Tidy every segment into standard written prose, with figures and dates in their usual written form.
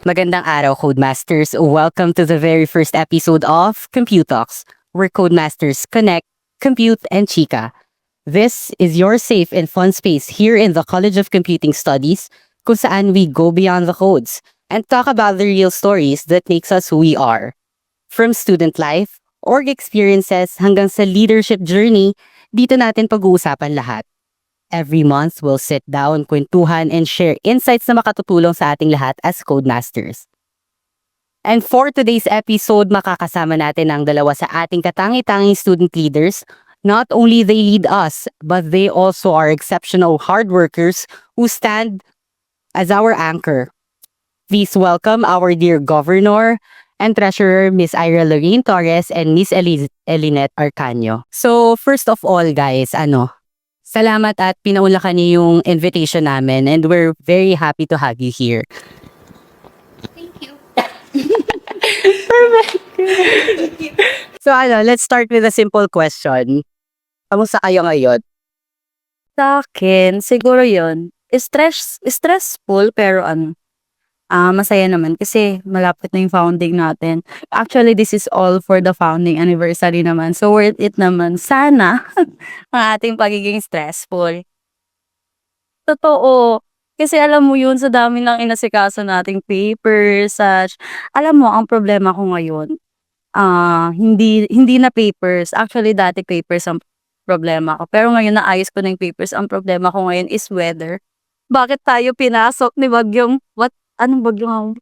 Magandang araw, Codemasters. Welcome to the very first episode of Compute Talks, where Codemasters connect, compute, and chika. This is your safe and fun space here in the College of Computing Studies, kung saan we go beyond the codes and talk about the real stories that makes us who we are. From student life, org experiences, hanggang sa leadership journey, dito natin pag-uusapan lahat. Every month, we'll sit down, kwentuhan, and share insights na makatutulong sa ating lahat as Codemasters. And for today's episode, makakasama natin ang dalawa sa ating katangi-tanging student leaders. Not only they lead us, but they also are exceptional hard workers who stand as our anchor. Please welcome our dear Governor and Treasurer, Miss Ira Lorraine Torres and Miss Elinette Arcaño. So, first of all, guys, salamat at pinaulakan niyo yung invitation namin and we're very happy to have you here. Thank you. Perfect. So let's start with a simple question. Kamusta kayo ngayon? Sa akin, siguro yun, stressful pero masaya naman kasi malapit na yung founding natin. Actually, this is all for the founding anniversary naman. So, worth it naman. Sana ang ating pagiging stressful. Totoo. Kasi alam mo yun, sa dami ng inasikaso nating papers, such. Alam mo, ang problema ko ngayon, hindi na papers. Actually, dati papers ang problema ko. Pero ngayon, naayos ko na yung papers. Ang problema ko ngayon is weather. Bakit tayo pinasok ni bagyong, anong bagyong?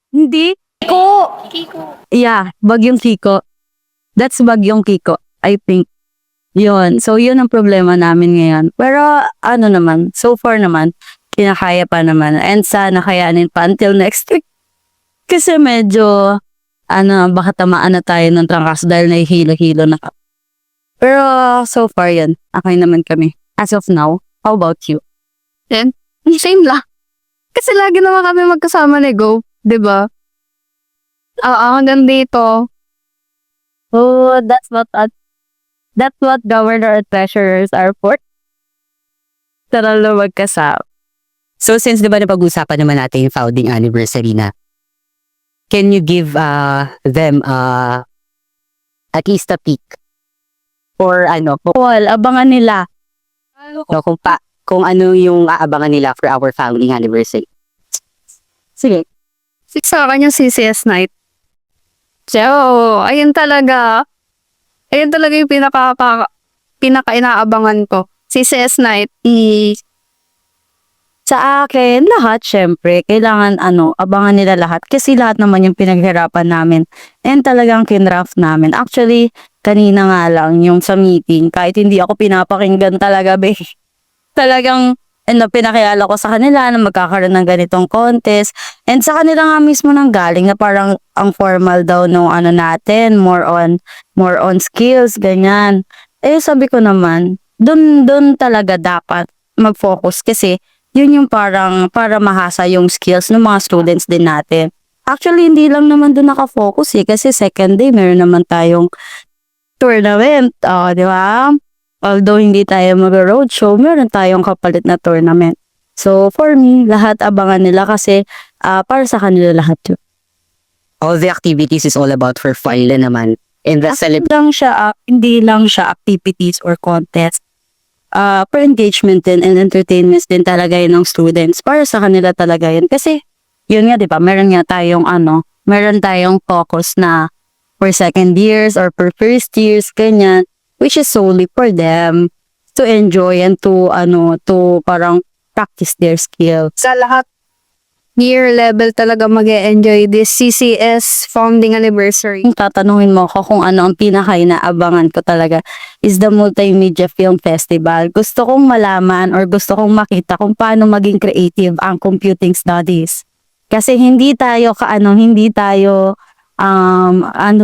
Hindi. Kiko. Yeah, bagyong Kiko. That's bagyong Kiko, I think. Yun. So, yun ang problema namin ngayon. Pero, naman, so far naman, kinakaya pa naman. And sana kayanin pa until next week. Kasi medyo, baka tamaan na tayo ng trangkaso dahil nahihilo-hilo na. Pero, so far yun. Okay naman kami. As of now, how about you? Then, same lang. Kasi lagi naman kami magkasama ni Go, di ba? Hanggang dito. Oh, that's what governor and treasurers are for. Tara na magkasama. So since diba napag-usapan naman natin yung founding anniversary na, can you give them at least a peek? Or Well, abangan nila. kung ano yung aabangan nila for our founding anniversary? Sige. Sa akin yung CCS night. So, ayun talaga yung pinaka-inaabangan ko. CCS night. Sa akin, lahat, syempre, kailangan, abangan nila lahat. Kasi lahat naman yung pinaghirapan namin. And talagang kinraft namin. Actually, kanina nga lang, yung sa meeting, kahit hindi ako pinapakinggan talaga, talagang, pinakilala ko sa kanila na magkakaroon ng ganitong contest. And sa kanila nga mismo nang galing na parang ang formal daw nung natin, more on skills, ganyan. Sabi ko naman, dun talaga dapat mag-focus kasi yun yung parang para mahasa yung skills ng mga students din natin. Actually, hindi lang naman dun nakafocus kasi second day meron naman tayong tournament, di ba? Although hindi tayo mag-roadshow, meron tayong kapalit na tournament. So, for me, lahat abangan nila kasi para sa kanila lahat yun. All the activities is all about for fun na naman. And the Hindi lang siya activities or contest. Per engagement din and entertainments din talaga yun ng students. Para sa kanila talaga yun. Kasi, yun nga, di ba, meron tayong focus na for second years or for first years, ganyan. Which is solely for them to enjoy and to parang practice their skill. Sa lahat, year level talaga mag-e-enjoy this CCS founding anniversary. Kung tatanungin mo ako kung ano ang pinaka-inaabangan ko talaga is the Multimedia Film Festival. Gusto kong malaman or gusto kong makita kung paano maging creative ang computing studies. Kasi hindi tayo ano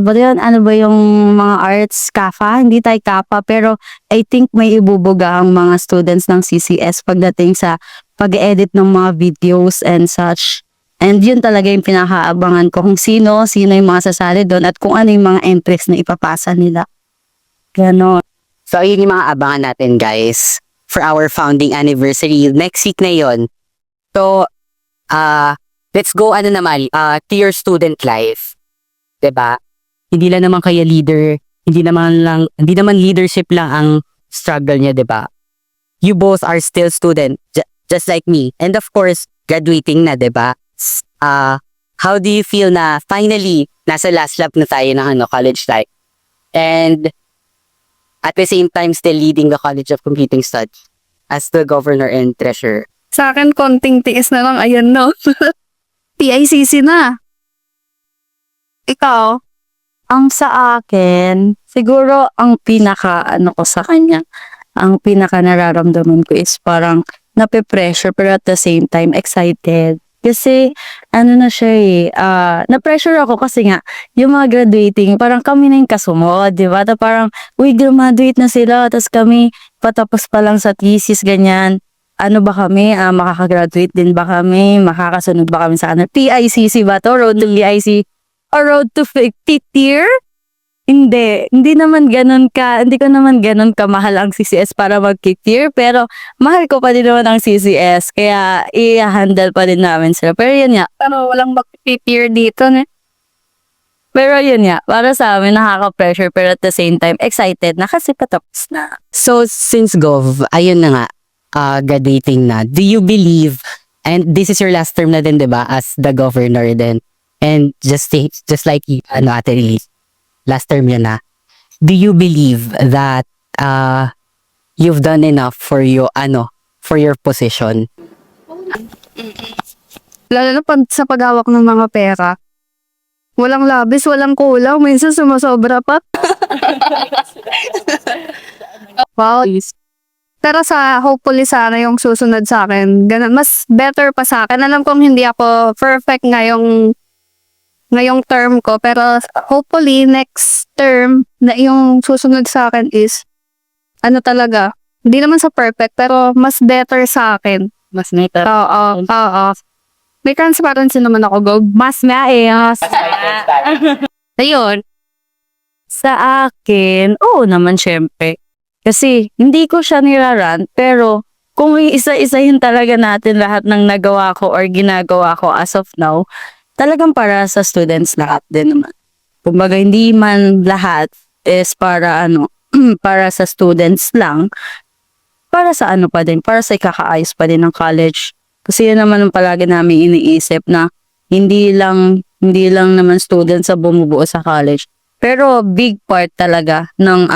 ba yung mga arts kappa? Hindi tayo kappa, pero I think may ibubuga ang mga students ng CCS pagdating sa pag-edit ng mga videos and such. And yun talaga yung pinakaabangan ko kung sino yung mga sasali doon at kung ano yung mga entries na ipapasa nila. Ganon. So, yun yung mga abangan natin, guys, for our founding anniversary. Next week na yun. So, let's go to your student life. 'Di ba? Hindi lang naman kaya leader, hindi naman leadership lang ang struggle niya, 'di ba? You both are still student, just like me. And of course, graduating na, 'di ba? How do you feel na finally nasa last lap na tayo ng college life? And at the same time still leading the College of Computing Studies as the governor and treasurer. Sa akin, konting tiis na lang, ayan no. PICC na. Ikaw? Ang sa akin, siguro ang pinaka ko sa kanya, ang pinaka nararamdaman ko is parang nape-pressure pero at the same time excited. Kasi na siya na-pressure ako kasi nga yung mga graduating, parang kami na yung kasunod, di ba? Parang, uy, graduate na sila, tapos kami patapos pa lang sa thesis, ganyan. Ano ba kami? Makakagraduate din ba kami? Makakasunod ba kami sa PICC ba to? Road to PIC? Or road to 50th year? Hindi naman hindi ko naman ganun kamahal ang CCS para mag-50th year, pero mahal ko pa din naman ang CCS, kaya i-handle pa din namin sila. Pero yun nga, Pero walang mag-50th year dito, ne? pero yun nga, para sa amin nakaka-pressure pero at the same time excited na kasi patapos na. So, since Gov, ayun na nga, graduating na, do you believe, and this is your last term na din, di ba, as the governor din, and just like Ate Elise, last term yun na, do you believe that you've done enough for your position? Lalo na sa paghawak ng mga pera. Walang labis, walang kulang. Minsan sumasobra pa. Wow. Pero hopefully sana yung susunod sa akin, ganun, mas better pa sa akin. Alam kong hindi ako perfect ngayong term ko, pero hopefully next term na yung susunod sa akin is talaga, hindi naman sa perfect, pero mas better sa akin. Mas better. Oo. May transparency naman ako, go. Mas maayos. Ayun. Sa akin, oo naman syempre. Kasi hindi ko siya nirarant, pero kung isa-isahin talaga natin lahat ng nagawa ko or ginagawa ko as of now, talagang para sa students lahat din naman. Kumbaga hindi man lahat is para para sa students lang, para sa pa din, para sa ikakaayos pa din ng college. Kasi yun naman ang palagi namin iniisip na hindi lang naman students sa bumubuo sa college. Pero big part talaga ng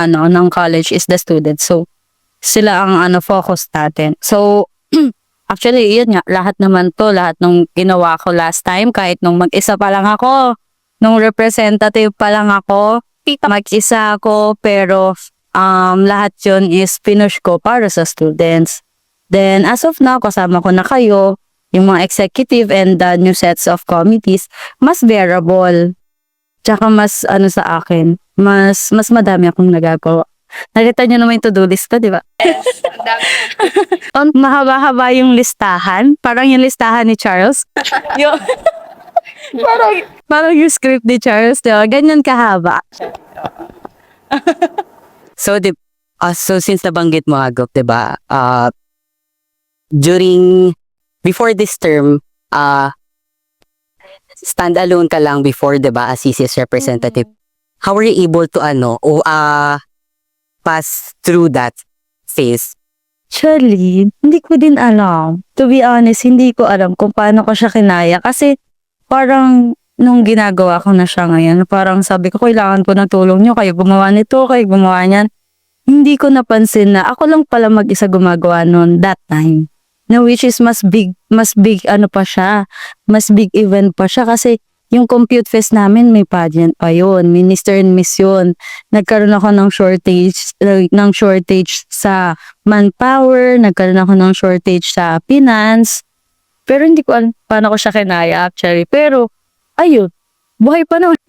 college is the students. So sila ang focus natin. So actually yun nga, lahat ng ginawa ko last time, kahit nung mag-isa pa lang ako, nung representative pa lang ako, mag-isa ako, pero lahat yun is pinush ko para sa students. Then, as of now, kasama ko na kayo, yung mga executive and the new sets of committees, mas bearable. Tsaka mas, sa akin, mas madami akong nagagawa. Nakita nyo naman yung to-do list ko, di ba? Mahaba-haba yung listahan. Parang yung listahan ni Charles. parang yung script ni Charles, di ba? Ganyan kahaba. So, so since nabanggit mo, Agop, di ba, before this term, stand-alone ka lang before, di ba, as CCS representative. How were you able to, pass through that phase? Actually, hindi ko din alam. To be honest, hindi ko alam kung paano ko siya kinaya. Kasi, parang, nung ginagawa ko na siya ngayon, parang sabi ko, kailangan ko ng tulong nyo. Kayo gumawa nito, kayo gumawa niyan. Hindi ko napansin na ako lang pala mag-isa gumagawa noon that time. Na which is mas big pa siya. Mas big event pa siya kasi yung Compute Fest namin may pageant pa yun. Minister and Miss yun. Nagkaroon ako ng shortage sa manpower, nagkaroon ako ng shortage sa finance. Pero hindi ko alam paano ko siya kinaya actually. Pero, ayun, buhay pa naman.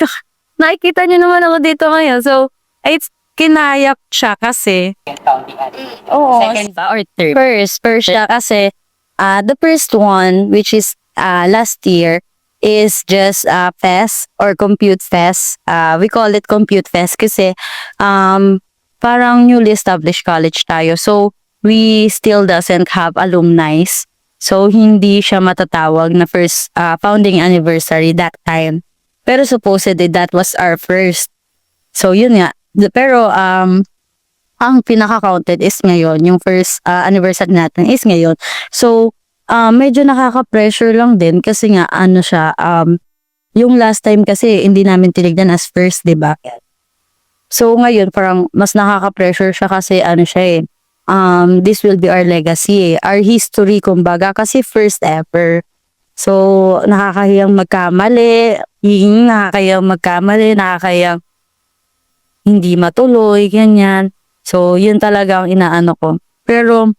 Nakikita niyo naman ako dito ngayon. So, it's kinayak siya kasi Second ba or third? first siya kasi the first one which is last year is just fest or Compute Fest. We call it Compute Fest kasi parang newly established college tayo. So we still doesn't have alumni. So, hindi siya matatawag na first founding anniversary that time. Pero supposedly, that was our first. So, yun nga. Pero, ang pinaka-counted is ngayon. Yung first anniversary natin is ngayon. So, medyo nakaka-pressure lang din kasi nga, ano siya, yung last time kasi hindi namin tinignan as first, di ba? So, ngayon, parang mas nakaka-pressure siya kasi ano siya this will be our legacy, our history, kumbaga, kasi first ever. So, nakakahiyang magkamali, nakakahiyang hindi matuloy, ganyan. So, yun talaga ang inaano ko. Pero,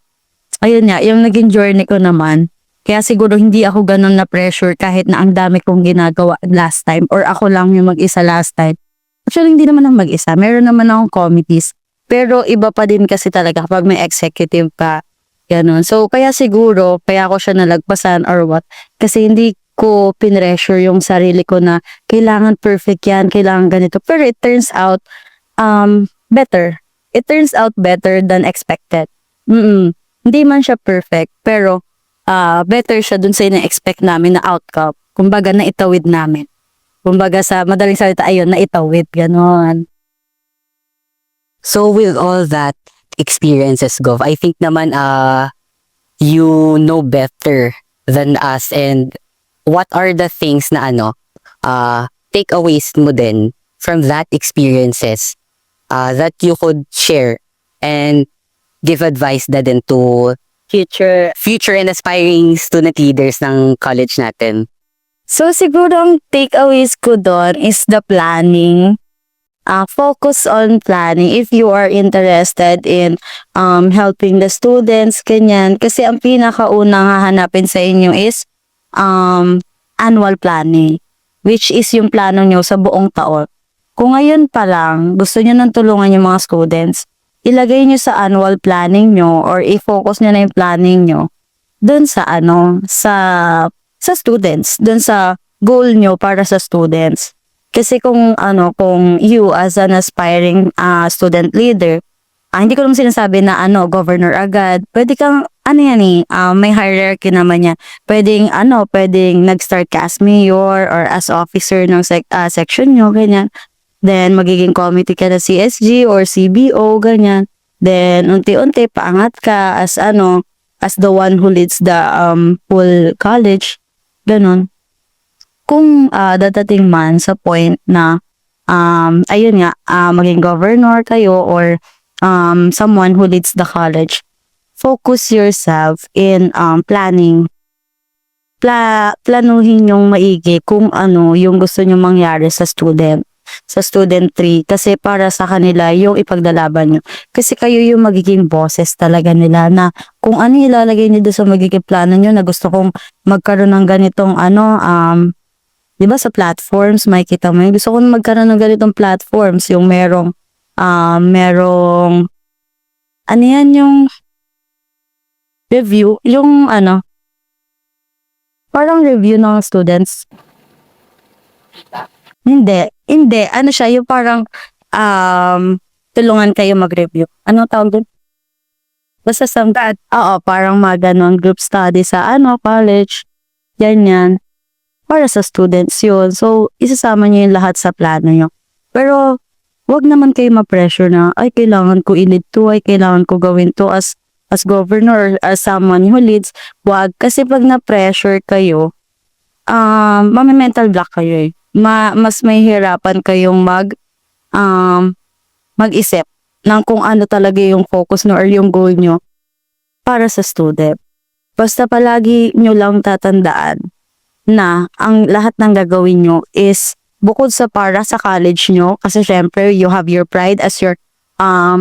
ayun nga, yung naging journey ko naman, kaya siguro hindi ako ganun na pressure kahit na ang dami kong ginagawa last time or ako lang yung mag-isa last time. Actually, hindi naman ako mag-isa. Meron naman akong committees. Pero iba pa din kasi talaga kapag may executive pa. Ganun. So, kaya siguro, kaya ako siya nalagpasan or what. Kasi hindi ko pinressure yung sarili ko na kailangan perfect yan, kailangan ganito. Pero it turns out better. It turns out better than expected. Hindi man siya perfect, pero better siya dun sa ina-expect namin na outcome. Kumbaga, naitawid namin. Kumbaga, sa madaling salita, ayun, naitawid. Ganon. So with all that experiences, Gov, I think naman you know better than us, and what are the things na takeaways mo din from that experiences that you could share and give advice na din to future and aspiring student leaders ng college natin? So, siguro ang takeaways ko doon is the planning. Focus on planning if you are interested in helping the students, ganyan. Kasi ang pinakaunang hahanapin sa inyo is annual planning, which is yung plano nyo sa buong taon. Kung ngayon pa lang, gusto nyo nang tulungan yung mga students, ilagay nyo sa annual planning nyo or i-focus nyo na yung planning nyo dun sa sa students, dun sa goal nyo para sa students. Kasi kung you as an aspiring student leader, hindi ko naman sinasabi na governor agad. Pwede kang may hierarchy naman yan. Pwedeng nag-start ka as mayor or as officer ng section nyo, ganyan. Then magiging committee ka na CSG or CBO, ganyan. Then unti-unti paangat ka as the one who leads the whole college, ganon. Kung dadating man sa point na maging governor kayo or someone who leads the college, focus yourself in planning. Planuhin yung maigi kung ano yung gusto nyo mangyari sa student 3, kasi para sa kanila yung ipaglalaban nyo. Kasi kayo yung magiging bosses talaga nila na kung ano ilalagay nyo doon sa magiging plano nyo na gusto kong magkaroon ng ganitong di ba sa platforms, makikita mo, gusto ko magkaroon ng ganitong platforms, yung merong yung review, yung parang review ng students. Hindi, siya, yung parang tulungan kayo mag-review. Ano tawag doon? Basta parang ganon group study sa college, yan. Para sa students yun. So, isasama nyo yung lahat sa plano nyo. Pero, wag naman kayo ma-pressure na, kailangan ko i-lead to, kailangan ko gawin to as governor or as someone who leads. Wag. Kasi pag na-pressure kayo, mami-mental block kayo . Mas may hirapan kayong mag-isip ng kung ano talaga yung focus nyo or yung goal nyo para sa student. Basta palagi nyo lang tatandaan na ang lahat ng gagawin nyo is bukod sa para sa college nyo, kasi syempre you have your pride as your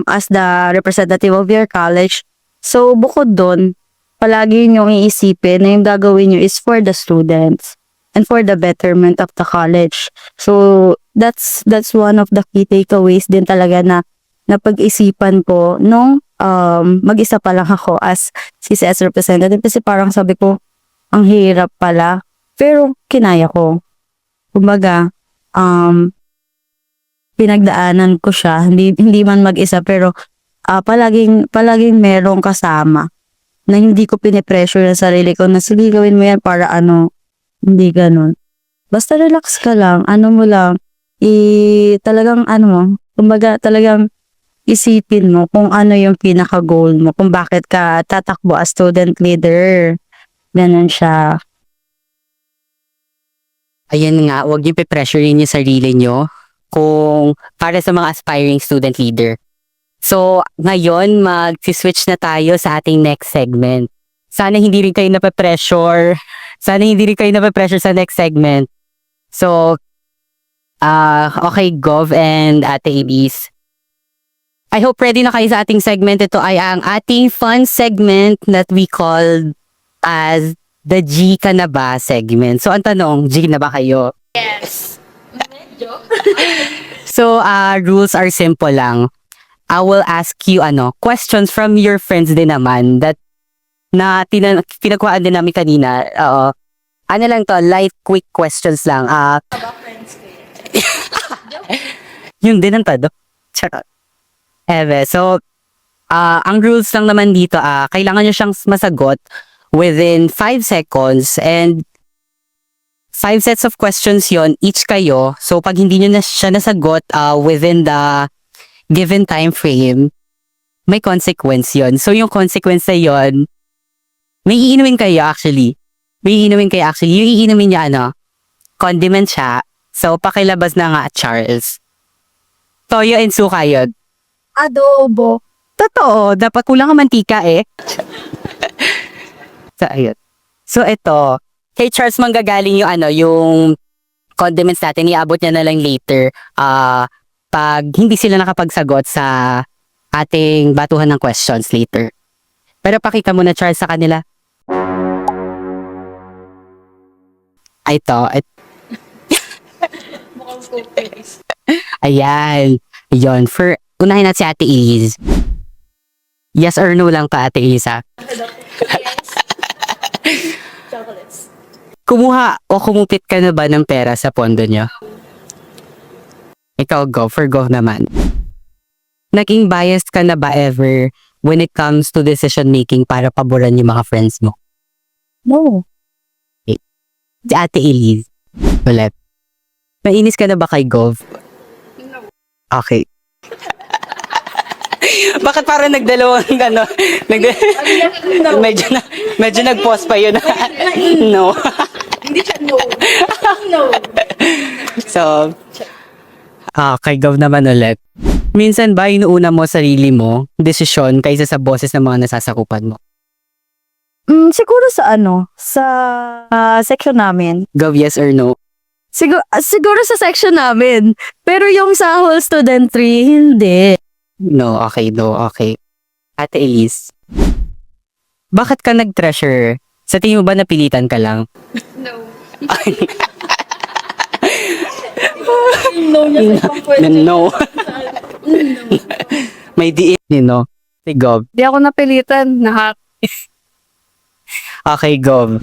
as the representative of your college. So bukod doon, palagi nyo iisipin na yung gagawin nyo is for the students and for the betterment of the college. So that's one of the key takeaways din talaga na napag-isipan ko nung mag-isa pa lang ako as CCS representative, kasi parang sabi ko, ang hirap pala. Pero kinaya ko. Kumbaga, pinagdaanan ko siya. Hindi man mag-isa, pero palaging merong kasama na hindi ko pinipressure yung sarili ko na sige gawin mo yan para ano, hindi ganun. Basta relax ka lang, ano mo lang, talagang ano mo, kumbaga talagang isipin mo kung ano yung pinaka-goal mo, kung bakit ka tatakbo as student leader. Ganun siya. Ayan nga, huwag niyo pe-pressurein yung sarili niyo kung para sa mga aspiring student leader. So, ngayon, mag-switch na tayo sa ating next segment. Sana hindi rin kayo nape-pressure. Sana hindi rin kayo nape-pressure sa next segment. So, okay, Gov and Ate Elise. I hope ready na kayo sa ating segment. Ito ay ang ating fun segment that we called as the G ka na ba segment. So, ang tanong, G na ba kayo? Yes. So, rules are simple lang. I will ask you questions from your friends din naman that pinagkuhaan din namin kanina. Ano lang to, light quick questions lang. Yun din ang todo. Charot. So, ang rules lang naman dito, kailangan nyo siyang masagot within 5 seconds and 5 sets of questions yon each kayo. So, pag hindi nyo na siya nasagot within the given time frame, may consequence yon. So, yung consequence na yon, may iinumin kayo actually. Yung iinumin niya, condiment siya. So, pakilabas na nga, Charles. Toyo and suka yun. Adobo. Totoo, dapat kulang ang mantika eh. So, ayun. So, ito, kay Charles manggagaling yung condiments natin, iabot niya na lang later. Pag hindi sila nakapagsagot sa ating batuhan ng questions later. Pero pakita mo na, Charles, sa kanila. Ito. Ayan. Yun. Unahin natin si Ate Elise. Yes or no lang ka, Ate Elise, ha? Chocolates. Kumuha o kumupit ka na ba ng pera sa pondo nyo? Ikaw, go naman. Naging biased ka na ba ever when it comes to decision making para paboran yung mga friends mo? No. Si Ate Elise. Ulit. Mainis ka na ba kay Gov? No. Okay. Bakit parang nagdalawang medyo nag-pause pa yun. No. Hindi siya no. No. So, kay Gov naman ulit. Minsan ba inuuna mo sarili mo, desisyon kaysa sa boses ng mga nasasakupan mo? Siguro sa section namin. Gov, yes or no? Siguro sa section namin. Pero yung sa whole studentry, hindi. No, okay. Ate Elise, bakit ka nag-treasure? Sa tingin mo ba napilitan ka lang? No. No. May diin, Si Gov. Di ako napilitan. Okay, Gov.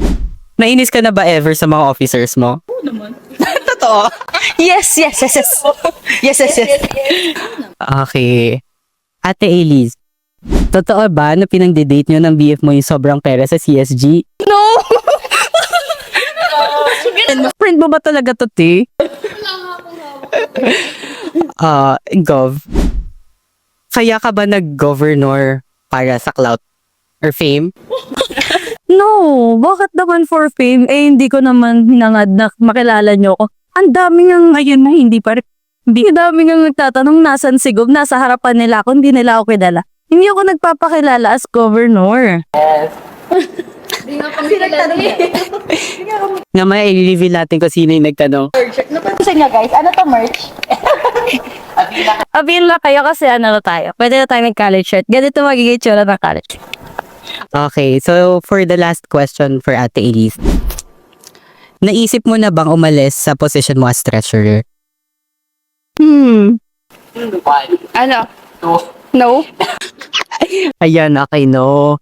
Nainis ka na ba ever sa mga officers mo? Oo naman. Totoo. Yes. Yes. Okay. Ate Elise, totoo ba na pinang-date nyo ng BF mo yung sobrang pera sa CSG? No! Friend mo ba talaga to, T? Gov, kaya ka ba nag-governor para sa clout or fame? No, bakit naman for fame? Hindi ko naman hinangad na makilala nyo ko. Ang dami nga ngayon na hindi pa rin. Ang dami nga nagtatanong nasan si Gov, nasa harapan nila ako, hindi nila ako kilala. Hindi ako nagpapakilala as governor. Hindi nga kami kilala eh. Nga may i-reveal natin kung sino yung nagtanong. Napansin nyo guys, ano to merch? Abin lang kayo kasi na tayo. Pwede na tayo mag-college shirt. Ganito magiging tsura ng college. Okay, so for the last question for Ate Elise. Naisip mo na bang umalis sa position mo as treasurer? Ano? No? Ayan, okay, no.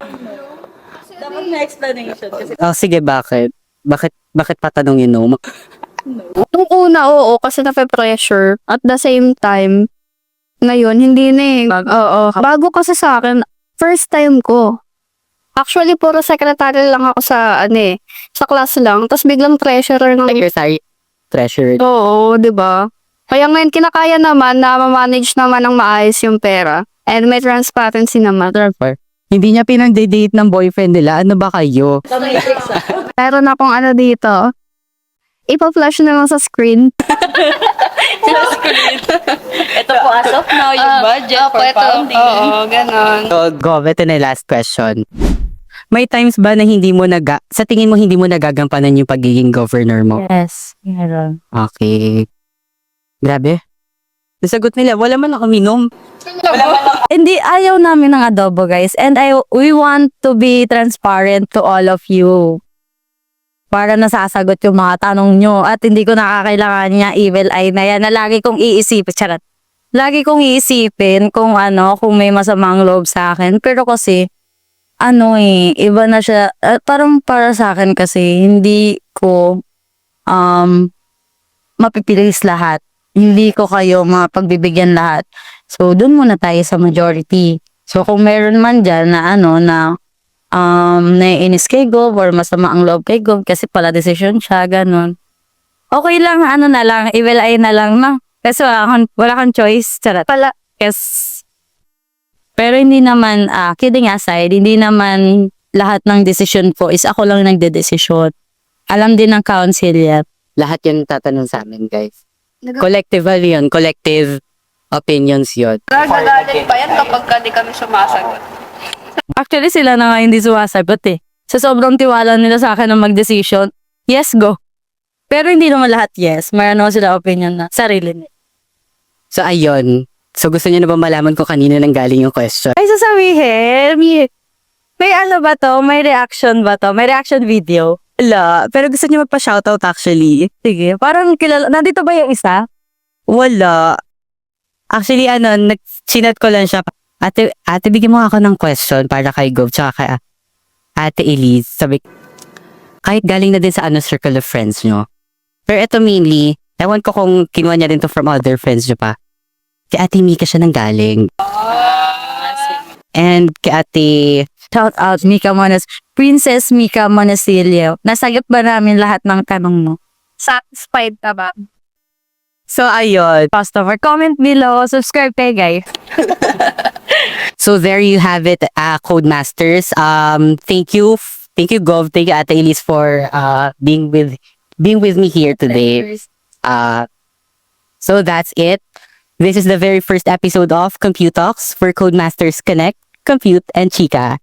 Dapat may explanation kasi. Sige, bakit? Bakit patanungin no? Nung una, oo, kasi nape-pressure. At the same time, ngayon, hindi na eh. Oo. Bago kasi sa akin, first time ko. Actually, puro secretary lang ako sa, sa class lang. Tapos biglang treasurer ng... Secretary, treasurer. Oo, di ba? Kaya ngayon, kinakaya naman na ma-manage naman ng maayos yung pera. And may transparency naman. Hindi niya pinag-date ng boyfriend nila. Ano ba kayo? Meron na akong ano dito. Ipa-flash na lang sa screen. Ito po as of now, yung budget for founding. Oo, ganon. So, Gov, ito na yung last question. May times ba na sa tingin mo hindi mo nagagampanan yung pagiging governor mo? Yes, meron. Okay. Grabe. Nasagot nila, wala man ako minom. Hindi, ayaw namin ng adobo, guys. And we want to be transparent to all of you. Para nasasagot yung mga tanong nyo. At hindi ko nakakailangan niya evil eye na yan na lagi kong iisipin. Charot. Lagi kong iisipin kung may masamang loob sa akin. Pero kasi, iba na siya. Parang para sa akin kasi, hindi ko mapipilis lahat. Hindi ko kayo mapagbibigyan lahat. So, dun muna tayo sa majority. So, kung meron man dyan na naiinis kay Gov or masama ang loob kay Gov kasi pala decision siya, ganun. Okay lang, na lang, evil eye na lang na. Kasi wala kang choice, charot. Yes. Pero hindi naman, kidding aside, hindi naman lahat ng decision ko is ako lang nagde-decision. Alam din ng council yan. Lahat yun tatanong sa amin, guys. Collectively yun. Collective opinions yun. Nagagalit pa yan kapag di kami sumasagot. Actually, sila na nga hindi sumasagot eh. Sa sobrang tiwala nila sa akin na mag-decision, yes, go. Pero hindi naman lahat yes. Mayroon sila opinion na sarili nila. So, ayun. So, gusto niyo na ba malaman kung kanino nang galing yung question? Ay, sasabihin, may ano ba to? May reaction ba to? May reaction video? Wala. Pero gusto niyo magpa-shoutout actually. Sige, parang kilala. Nandito ba yung isa? Wala. Actually, sinat ko lang siya. Ate, bigyan mo ako ng question para kay Gov tsaka kay Ate Elise. Sabi, kahit galing na din sa circle of friends nyo. Pero ito mainly, ewan ko kung kinuha niya din to from other friends nyo pa. Kay Ate Mika siya nang galing. And kay Ate... Shout out, Princess Mika Monasilio. Nasagot ba namin lahat ng tanong mo? Satisfied ka ba? So, ayun. Customer, comment below, subscribe kayo, guys. So, there you have it, Codemasters. Thank you, Gov. Thank you, Ate Elise, for being with me here today. So, that's it. This is the very first episode of Compute Talks for Codemasters Connect, Compute, and Chika.